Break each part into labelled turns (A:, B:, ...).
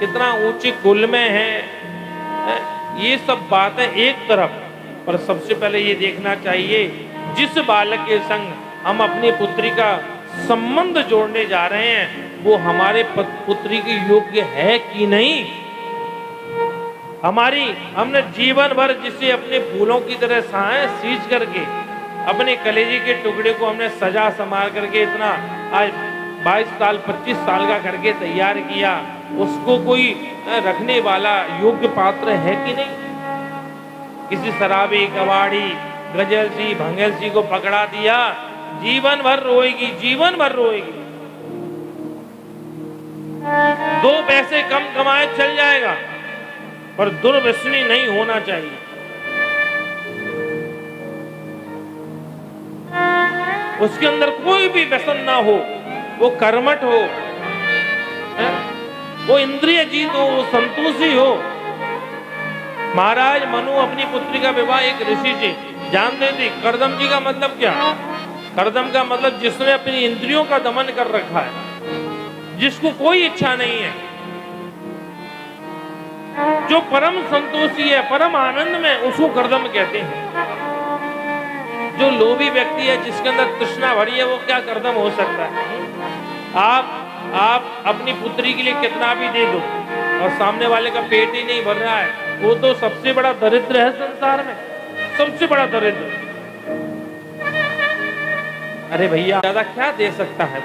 A: कितना ऊंचे कुल में है, ये सब बातें एक तरफ, पर सबसे पहले ये देखना चाहिए जिस बालक के संग हम अपनी पुत्री का संबंध जोड़ने जा रहे हैं वो हमारे पुत्री के योग्य है कि नहीं। हमने जीवन भर जिसे अपने फूलों की तरह सींच करके अपने कलेजे के टुकड़े को हमने सजा संवार करके इतना आज 22 साल 25 साल का करके तैयार किया, उसको कोई रखने वाला योग्य पात्र है कि नहीं। किसी शराबी कबाड़ी गजलसी भंगेलसी को पकड़ा दिया, जीवन भर रोएगी, जीवन भर रोएगी। 2 पैसे कम कमाए चल जाएगा, पर दुर्व्यसनी नहीं होना चाहिए। उसके अंदर कोई भी व्यसन ना हो, वो कर्मठ हो, वो इंद्रिय जीत हो, वो संतोषी हो। महाराज मनु अपनी पुत्री का विवाह एक ऋषि से जानते थे। करदम जी का मतलब क्या? करदम का मतलब जिसने अपनी इंद्रियों का दमन कर रखा है, जिसको कोई इच्छा नहीं है, जो परम संतोषी है, परम आनंद में, उसको करदम कहते हैं। जो लोभी व्यक्ति है, जिसके अंदर तृष्णा भरी है, वो क्या करदम हो सकता है? आप अपनी पुत्री के लिए कितना भी दे दो और सामने वाले का पेट ही नहीं भर रहा है, वो तो सबसे बड़ा दरिद्र है संसार में, सबसे बड़ा दरिद्र। अरे भैया ज्यादा क्या दे सकता है?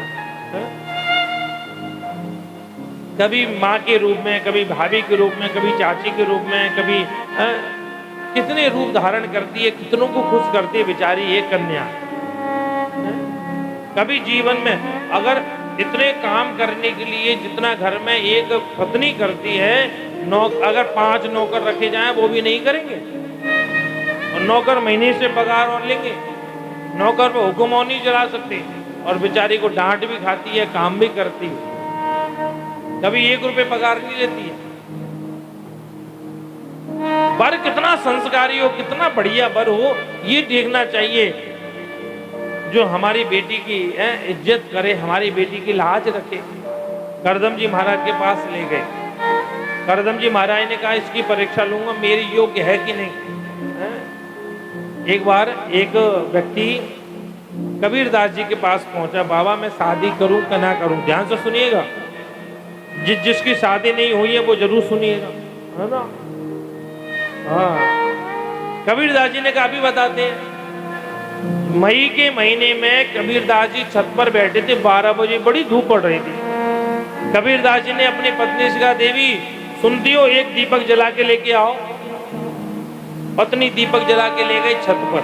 A: कभी माँ के रूप में, कभी भाभी के रूप में, कभी चाची के रूप में, कभी कितने रूप धारण करती है, कितनों को खुश करती है बेचारी ये कन्या। कभी जीवन में अगर इतने काम करने के लिए जितना घर में एक पत्नी करती है, अगर 5 नौकर रखे जाएं वो भी नहीं करेंगे। और नौकर महीने से पगार और लेंगे, नौकर पे हुक्म और नहीं चला सकते, और बेचारी को डांट भी खाती है, काम भी करती है, कभी 1 रुपए पगार नहीं लेती है। बर कितना संस्कारी हो, कितना बढ़िया बर हो, ये देखना चाहिए। जो हमारी बेटी की इज्जत करे, हमारी बेटी की लाज रखे। करदम जी महाराज के पास ले गए। करदम जी महाराज ने कहा इसकी परीक्षा लूंगा, मेरी योग्य है कि नहीं। एक बार एक व्यक्ति कबीरदास जी के पास पहुंचा, बाबा मैं शादी करूं कि ना करूं? ध्यान से सुनिएगा, जिसकी शादी नहीं हुई है वो जरूर सुनिएगा, है ना। हाँ, कबीरदास जी ने कहा अभी बताते हैं। मई के महीने में कबीरदास जी छत पर बैठे थे, 12 बजे, बड़ी धूप पड़ रही थी। कबीरदास जी ने अपनी पत्नी से कहा देवी सुनती हो, एक दीपक जला के लेके आओ। पत्नी दीपक जला के ले गई, छत पर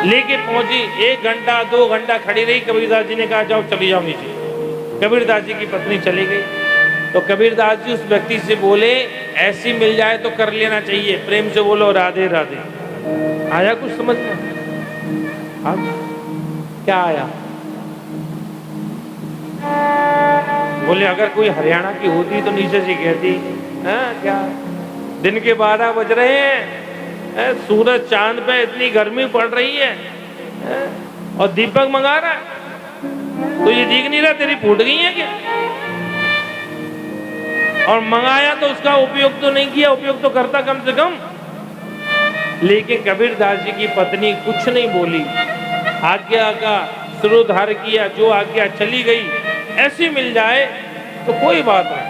A: लेके पहुंची। 1 घंटा 2 घंटा खड़ी रही। कबीरदास जी ने कहा जाओ चली जाओ नीचे। कबीरदास जी की पत्नी चली गई। तो कबीरदास जी उस व्यक्ति से बोले ऐसी मिल जाए तो कर लेना चाहिए, प्रेम से बोलो राधे राधे। आया कुछ समझ में? हाँ क्या आया? बोले अगर कोई हरियाणा की होती तो नीचे से कहती क्या दिन के 12 बज रहे हैं, सूरज चांद पे इतनी गर्मी पड़ रही है, और दीपक मंगा रहा है, तो ये दिख नहीं रहा तेरी फूट गई है क्या? और मंगाया तो उसका उपयोग तो नहीं किया, उपयोग तो करता कम से कम। लेकिन कबीरदास जी की पत्नी कुछ नहीं बोली, आज्ञा का सिरोधार किया, जो आज्ञा चली गई। ऐसी मिल जाए तो कोई बात नहीं।